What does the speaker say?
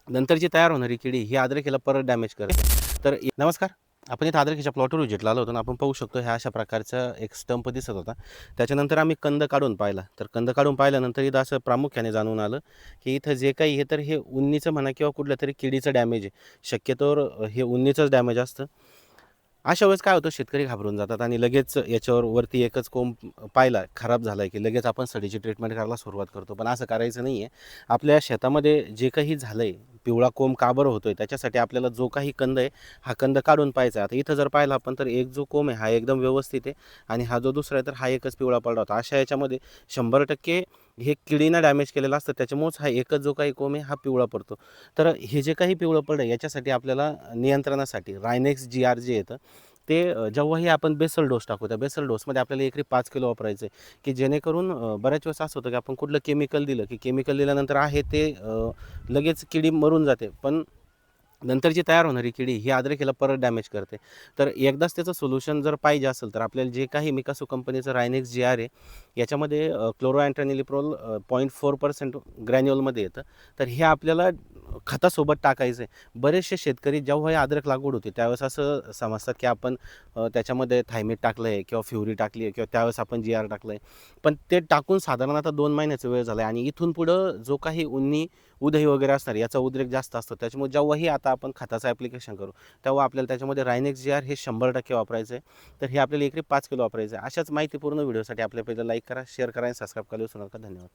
नंतर जी तयार होणारी किडी ही अद्रकीला परत डॅमेज करते. तर नमस्कार. आपण इथं अद्रकीच्या प्लॉटवर व्हिजिटला आलो होतो आणि आपण पाहू शकतो ह्या अशा प्रकारचा एक स्टंप दिसत होता. त्याच्यानंतर आम्ही कंद काढून पाहिला. तर कंद काढून पाहिल्यानंतर इथं असं प्रामुख्याने जाणून आलं, की इथं जे काही हे तर हे उंदीचं म्हणा किंवा कुठल्यातरी किडीचं डॅमेज आहे. शक्यतोवर हे उंदीचंच डॅमेज असतं. अशा वेळेस काय होतं, शेतकरी घाबरून जातात आणि लगेच याच्यावर वरती एकच कोंब पाहिला खराब झाला आहे, की लगेच आपण सडीची ट्रीटमेंट करायला सुरुवात करतो. पण असं करायचं नाही आहे. आपल्या शेतामध्ये जे काही झालं आहे, पिवळा कोंब का बरं होतोय, त्याच्यासाठी आपल्याला जो काही कंद आहे, हा कंद काढून पाहायचा. आता इथं जर पाहिलं आपण तर एक जो कोंब आहे हा एकदम व्यवस्थित आहे आणि हा जो दुसरा आहे तर हा एकच पिवळा पडला होता. अशा याच्यामध्ये 100% हे किडीनं डॅमेज केलेलं असतं. त्याच्यामुळेच हा एकच जो काही कोंब आहे हा पिवळा पडतो. तर हे जे काही पिवळं पडलं याच्यासाठी आपल्याला नियंत्रणासाठी रायनेक्स GR जे येतं ते जेव्हाही आपण बेसल डोस टाकू, त्या बेसल डोसमध्ये आपल्याला एकरी 5 किलो वापरायचं आहे, की जेणेकरून बऱ्याच वेळेस असं होतं की आपण कुठलं केमिकल दिलं, की केमिकल दिल्यानंतर आहे ते लगेच किडी मरून जाते. पण नंतर जी तयार होणारी किडी ही अद्रकीला परत डॅमेज करते. तर एकदाच त्याचं सोल्युशन जर पाहिजे असेल तर आपल्याला जे काही मिकासो कंपनीचं रायनेक्स GR आहे याच्यामध्ये क्लोरोअँट्रॅनिलिप्रोल 0.4% ग्रॅन्युअलमध्ये येतं. तर हे आपल्याला खतासोबत टाकायचं आहे. बरेचसे शेतकरी जेव्हा हे अद्रक लागवड होते त्यावेळेस असं समजतात की आपण त्याच्यामध्ये थायमेट टाकलं आहे किंवा फ्युरी टाकली आहे किंवा त्यावेळेस आपण GR टाकलं आहे. पण ते टाकून साधारण आता 2 महिन्याचा वेळ झाला आहे आणि इथून पुढं जो काही उधई वगैरे असणार याचा उद्रेक जास्त असतो. त्याच्यामुळे जेव्हाही आता आपण खताचं ॲप्लिकेशन करू, तेव्हा आपल्याला त्याच्यामध्ये रायनेक्स GR हे 100% वापरायचं आहे. तर हे आपल्याला एकरी 5 किलो वापरायचं आहे. अशाच माहितीपूर्ण व्हिडिओसाठी आपल्या पेजला लाईक करा, शेअर करा आणि सबस्क्राईब करायला विसरू नका. धन्यवाद.